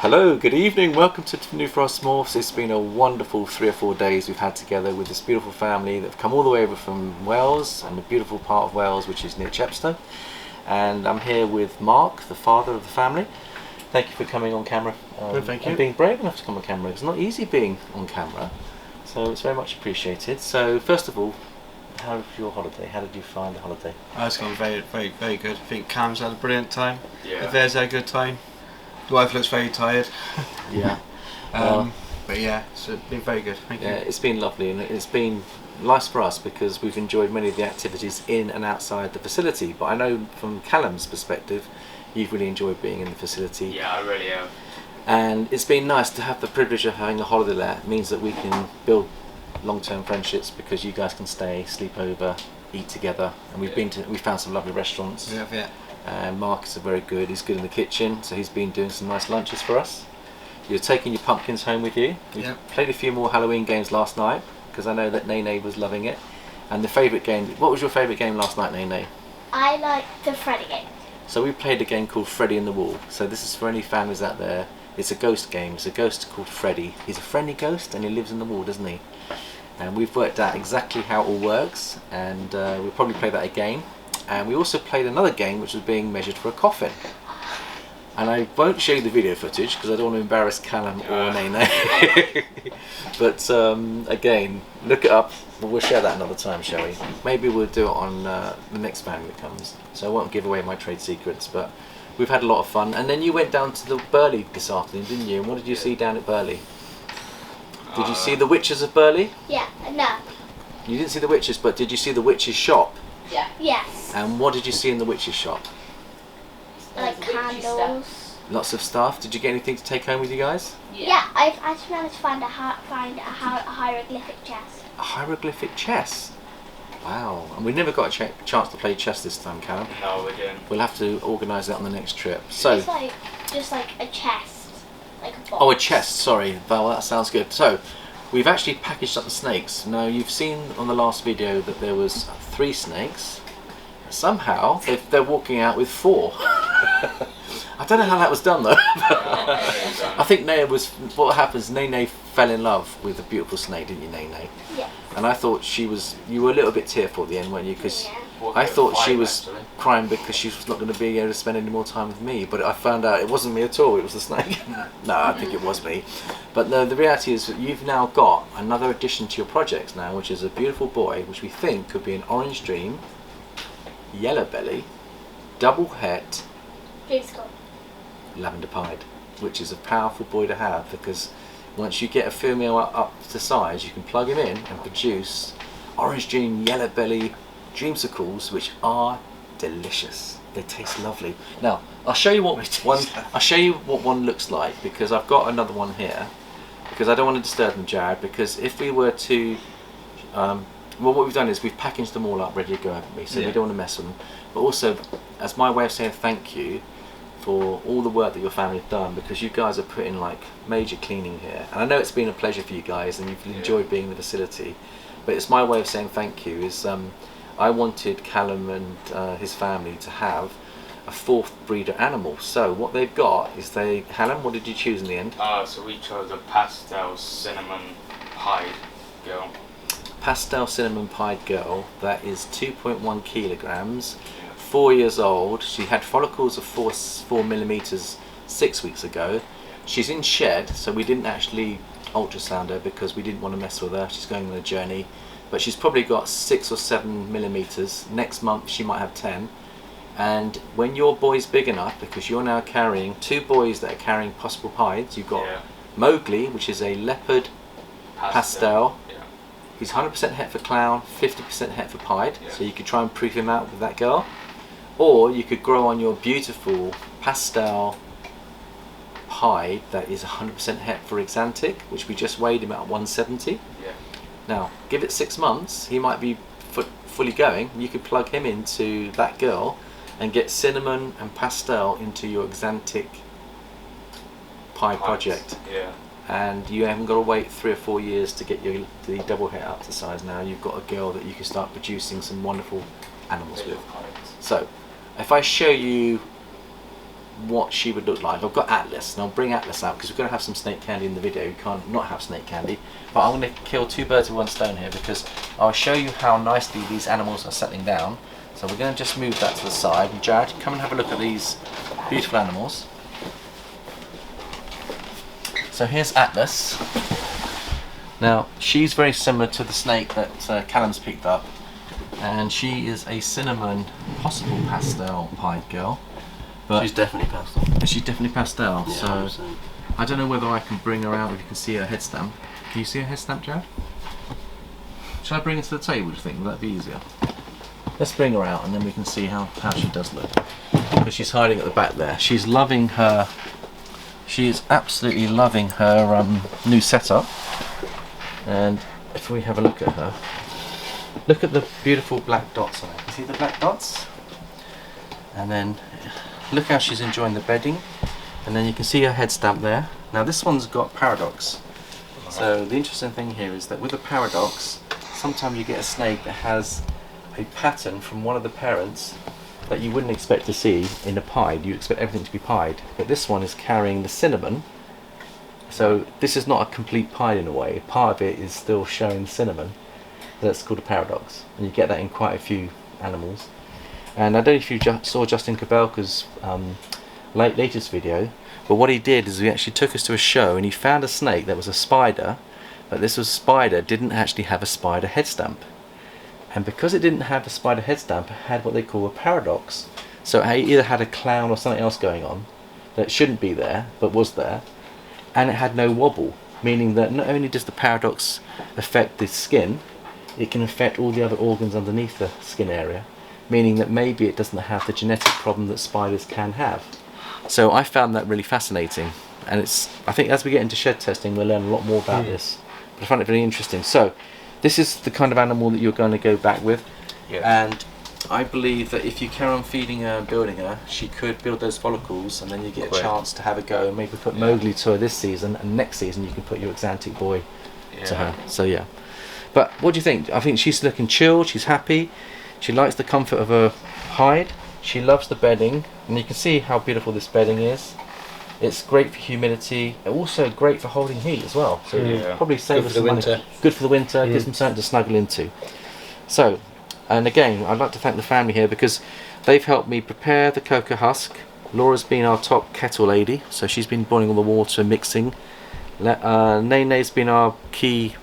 Hello, good evening, welcome to New Frost Morphs. It's been a wonderful 3 or 4 days we've had together with this beautiful family that have come all the way over from Wales, and the beautiful part of Wales which is near Chepstow. And I'm here with Mark, the father of the family. Thank you for coming on camera. Thank you. And being brave enough to come on camera. It's not easy being on camera, so it's very much appreciated. So first of all, how was your holiday? How did you find the holiday? It's gone very good. I think Cam's had a brilliant time. Yeah. Yvette's had a good time. The wife looks very tired. Yeah. But yeah, it's been very good. Thank you. Yeah, it's been lovely, and it's been nice for us because we've enjoyed many of the activities in and outside the facility. But I know from Callum's perspective, you've really enjoyed being in the facility. Yeah, I really have. And it's been nice to have the privilege of having a holiday there. It means that we can build long-term friendships because you guys can stay, sleep over, eat together, and we found some lovely restaurants. Yeah. And Mark is very good. He's good in the kitchen, so he's been doing some nice lunches for us. You're taking your pumpkins home with you. We played a few more Halloween games last night because I know that Nene was loving it. And the favourite game. What was your favourite game last night, Nene? I like the Freddy game. So we played a game called Freddy in the Wall. So this is for any families out there. It's a ghost game. It's a ghost called Freddy. He's a friendly ghost and he lives in the wall, doesn't he? And we've worked out exactly how it all works, and we'll probably play that again. And we also played another game which was being measured for a coffin. And I won't show you the video footage because I don't want to embarrass Callum or Nene. But again, look it up. We'll share that another time, shall we? Maybe we'll do it on the next family that comes. So I won't give away my trade secrets, but we've had a lot of fun. And then you went down to the Burley this afternoon, didn't you? And what did you see down at Burley? Did you see the Witches of Burley? Yeah, no. You didn't see the Witches, but did you see the Witches shop? Yeah. Yes. And what did you see in the Witches shop? Like candles. Lots of stuff. Did you get anything to take home with you guys? Yeah, I've actually managed to find a hieroglyphic chest. A hieroglyphic chess? Wow. And we never got a chance to play chess this time, Callum. No, we didn't. We'll have to organise that on the next trip. So. It's like, just like a chest. Like a box. Oh, a chest, sorry. Well, that sounds good. So, we've actually packaged up the snakes. Now, you've seen on the last video that there was 3 snakes. Somehow, they're walking out with 4. I don't know how that was done, though. I think what happens, Nene fell in love with a beautiful snake, didn't you, Nene? Yeah. And I thought you were a little bit tearful at the end, weren't you? Because Yeah. I thought she was crying because she was not going to be able to spend any more time with me, but I found out it wasn't me at all, it was the snake. No, I think it was me. But no, the reality is that you've now got another addition to your projects now, which is a beautiful boy, which we think could be an orange dream, yellow belly, double het, Dreamskull. lavender pied, which is a powerful boy to have because once you get a female up to size, you can plug him in and produce orange dream, yellow belly dreamsicles, which are delicious. They taste lovely. Now I'll show you what one looks like because I've got another one here because I don't want to disturb them, Jared. Because if we were to well, what we've done is we've packaged them all up ready to go, haven't we? So we don't want to mess with them. But also, as my way of saying thank you for all the work that your family have done, because you guys are putting like major cleaning here. And I know it's been a pleasure for you guys and you've enjoyed being in the facility. But it's my way of saying thank you is I wanted Callum and his family to have a 4th breeder animal. So what they've got is Callum, what did you choose in the end? So we chose a pastel cinnamon pied girl. Pastel cinnamon pied girl, that is 2.1 kilograms, 4 years old. She had follicles of 4 millimeters 6 weeks ago. She's in shed, so we didn't actually ultrasound her because we didn't want to mess with her. She's going on a journey, but she's probably got 6 or 7 millimeters. Next month she might have 10. And when your boy's big enough, because you're now carrying 2 boys that are carrying possible pieds, you've got Mowgli, which is a leopard pastel. He's 100% het for clown, 50% het for pied, so you could try and prove him out with that girl. Or you could grow on your beautiful pastel pied that is 100% het for Exantic, which we just weighed him at 170. Now, give it 6 months, he might be fully going. You could plug him into that girl and get cinnamon and pastel into your Exantic pie project. And you haven't got to wait 3 or 4 years to get the double het up to size. Now you've got a girl that you can start producing some wonderful animals with. So if I show you what she would look like. I've got Atlas, and I'll bring Atlas out because we're going to have some snake candy in the video. We can't not have snake candy. But I'm going to kill two birds with one stone here because I'll show you how nicely these animals are settling down. So we're going to just move that to the side. And Jared, come and have a look at these beautiful animals. So here's Atlas. Now she's very similar to the snake that Callum's picked up, and she is a cinnamon, possible pastel pied girl. But she's definitely pastel. she's definitely pastel. Yeah, So 100%. I don't know whether I can bring her out if you can see her head stamp. Can you see her head stamp, Jared? Shall I bring her to the table, do you think? Would that be easier? Let's bring her out and then we can see how she does look. Because she's hiding at the back there. She's loving her, she is absolutely loving her new setup. And if we have a look at her, look at the beautiful black dots on her. You see the black dots? And then look how she's enjoying the bedding. And then you can see her head stamp there. Now this one's got paradox. So the interesting thing here is that with the paradox, sometimes you get a snake that has a pattern from one of the parents that you wouldn't expect to see in a pied. You expect everything to be pied. But this one is carrying the cinnamon. So this is not a complete pied in a way. Part of it is still showing cinnamon. That's called a paradox. And you get that in quite a few animals. And I don't know if you saw Justin Kabelka's latest video, but what he did is he actually took us to a show and he found a snake that was a spider, but this was spider didn't actually have a spider head stamp. And because it didn't have a spider head stamp, it had what they call a paradox. So it either had a clown or something else going on that shouldn't be there, but was there, and it had no wobble, meaning that not only does the paradox affect the skin, it can affect all the other organs underneath the skin area, meaning that maybe it doesn't have the genetic problem that spiders can have. So I found that really fascinating, and I think as we get into shed testing we'll learn a lot more about this, but I find it very interesting. So this is the kind of animal that you're going to go back with, and I believe that if you carry on feeding her and building her, she could build those follicles, and then you get a chance to have a go and maybe put Mowgli to her this season, and next season you can put your Exantic boy to her. So yeah. But what do you think? I think she's looking chilled, she's happy, she likes the comfort of her hide, she loves the bedding, and you can see how beautiful this bedding is. It's great for humidity, and also great for holding heat as well. So probably save us some money. Good for the winter, gives them something to snuggle into. So, and again, I'd like to thank the family here because they've helped me prepare the cocoa husk. Laura's been our top kettle lady, so she's been boiling all the water, mixing. Nene's been our key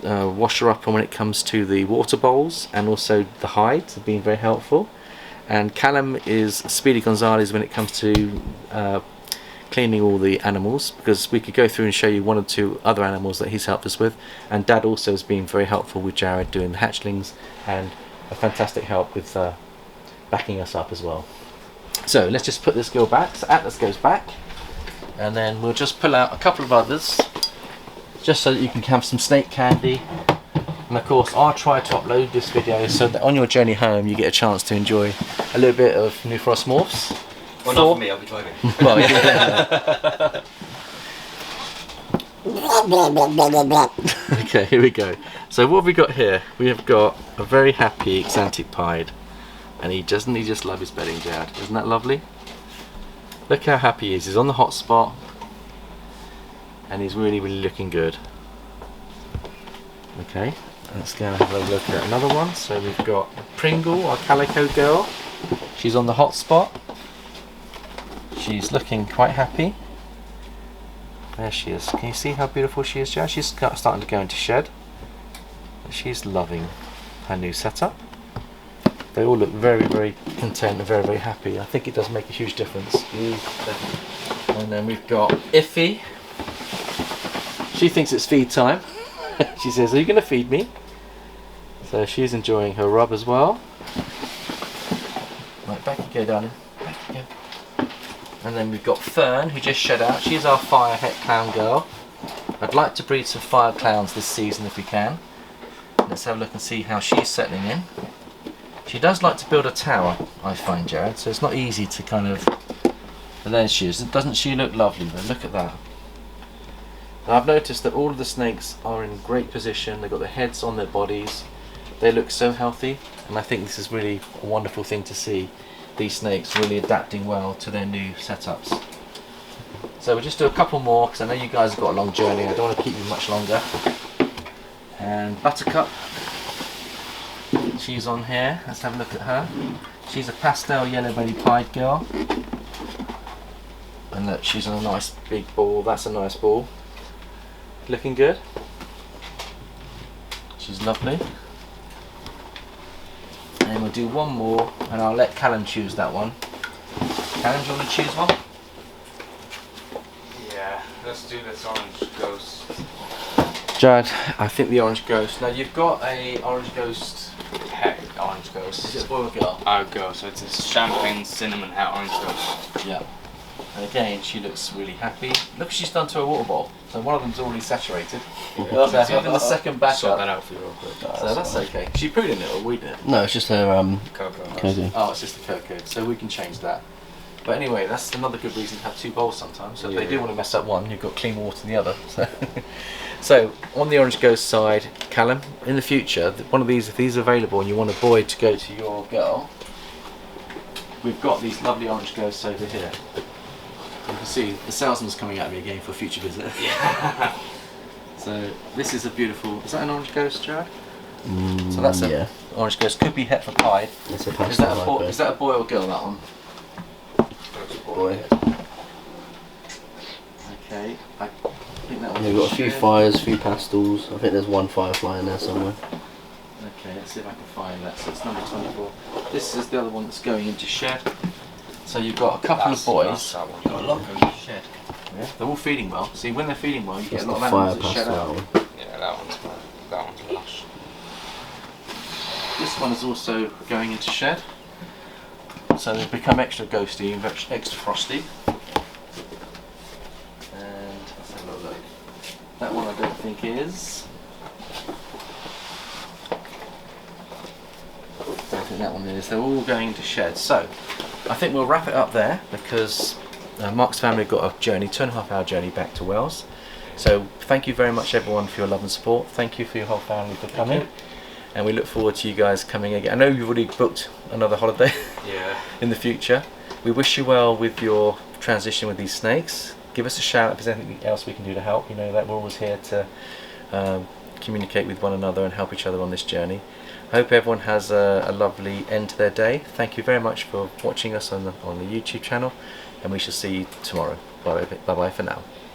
washer up when it comes to the water bowls, and also the hides have been very helpful. And Callum is Speedy Gonzalez when it comes to cleaning all the animals, because we could go through and show you one or two other animals that he's helped us with. And Dad also has been very helpful with Jared doing the hatchlings, and a fantastic help with backing us up as well. So let's just put this girl back. So Atlas goes back, and then we'll just pull out a couple of others just so that you can have some snake candy. And of course I'll try to upload this video so that on your journey home you get a chance to enjoy a little bit of New Frost Morphs. Well, not for me, I'll be driving. Well, yeah. Okay, here we go. So what have we got here? We have got a very happy Exantic pied, and he just loves his bedding, Jared. Isn't that lovely? Look how happy he is. He's on the hot spot, and he's really looking good. Okay, let's go and have a look at another one. So we've got Pringle, our calico girl. She's on the hot spot. She's looking quite happy. There she is. Can you see how beautiful she is, Jared? She's starting to go into shed. She's loving her new setup. They all look very content and very happy. I think it does make a huge difference. And then we've got Iffy. She thinks it's feed time. She says, "Are you going to feed me?" So she's enjoying her rub as well. Right, back you go, darling. Back you go. And then we've got Fern, who just shed out. She's our fire het clown girl. I'd like to breed some fire clowns this season if we can. Let's have a look and see how she's settling in. She does like to build a tower, I find, Jared, so it's not easy to kind of... But there she is. Doesn't she look lovely though? Look at that. And I've noticed that all of the snakes are in great position. They've got their heads on their bodies. They look so healthy, and I think this is really a wonderful thing to see. these snakes really adapting well to their new setups. So we'll just do a couple more because I know you guys have got a long journey. I don't want to keep you much longer. And Buttercup, she's on here. Let's have a look at her. She's a pastel yellow-bellied pied girl. And look, she's on a nice big ball. That's a nice ball. Looking good. She's lovely. And we'll do one more, and I'll let Callum choose that one. Callum, do you want to choose one? Yeah, let's do this orange ghost. Jared, I think the orange ghost. Now you've got a orange ghost. Heck, orange ghost. Is it a boy or girl? Ghost. So it's a champagne cinnamon hat orange ghost. Yeah. And again, she looks really happy. Look what she's done to her water bowl. So one of them's already saturated. So having the second back Sort up. that out for you real quick. So that's okay. She pooed in it or we did it? No, it's just her Cocoa. cocoa. Oh, it's just the cocoa. So we can change that. But anyway, that's another good reason to have two bowls sometimes. So if they do want to mess up one, you've got clean water in the other. So on the orange ghost side, Callum, in the future, one of these, if these are available and you want a boy to go to your girl, we've got these lovely orange ghosts over here. You can see the salesman's coming at me again for a future visit. Yeah. So this is a beautiful. Is that an orange ghost, Jared? So that's a orange ghost. Could be het for pied. It's a Is that a boy or girl? That one. boy. Okay. I think that one's We've got a few shed. fires, a few pastels. I think there's one firefly in there somewhere. Okay, let's see if I can find that. So it's number 24. This is the other one that's going into shed. So you've got a couple of boys. That one. Got a lot going into shed. Yeah. They're all feeding well. See, when they're feeding well, you get It's a the lot of fire animals that shed pastel. out. Yeah, that one's lush. This one is also going into shed. So they've become extra ghosty and extra frosty. And let's have a little look. That one I don't think is. I don't think that one is. They're all going into shed. So I think we'll wrap it up there because Mark's family have got a journey, 2.5 hour journey back to Wales. So thank you very much everyone for your love and support. Thank you for your whole family for coming. And we look forward to you guys coming again. I know you've already booked another holiday in the future. We wish you well with your transition with these snakes. Give us a shout if there's anything else we can do to help. You know that we're always here to communicate with one another and help each other on this journey. I hope everyone has a lovely end to their day. Thank you very much for watching us on the YouTube channel, and we shall see you tomorrow. Bye bye for now.